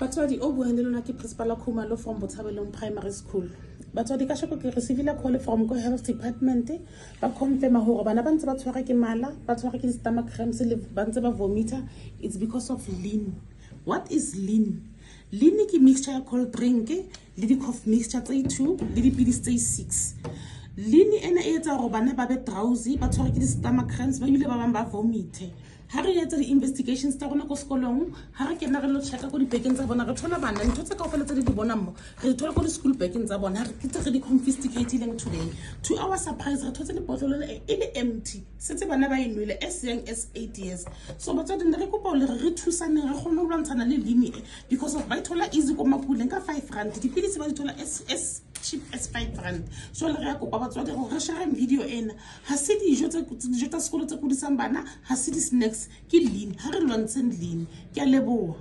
Batswadi o buang le lona ke Principal Khumalo from Botshabelong Primary School. Batswadi ka shako ke receive a call from go health department ba confirm hore bana ba ntse ba tshwara ke mala, ba tshwara ke stomach cramps le ba ntse ba vomita. It's because of lean. What is lean? Lean ke mixture ya cold drink le di cough mixture tse 2 le di pills tse 6. Lean ena e etsa hore bana ba be drowsy, ba tshwara ke stomach cramps, ba ile ba bang ba vomite. Ha re etsa di investigations tsa rona ko sekolong, ha re kena re lo checka ko di bekeng tsa bona, re thola bana ntho tse kaofela tse di bona mo, re thola ko di school bekeng tsa bona, re kitse re di confiscating today. To our surprise, re thotse le botlolo le empty, setse bana ba inwele as young as 8 years. So batswadi re kopa le re thusane re kgone ho lwantshana le lean because of ba thola easy ko makuleng ka 5 rand, dipilisi ba di thola as cheap as 5 rand. So le re kopa batswadi re share video ena, ha se dijo tsa sekolo tse kudisang bana, ha se di snacks, ke lean, ha re lwantsheng lean. Ke a leboha.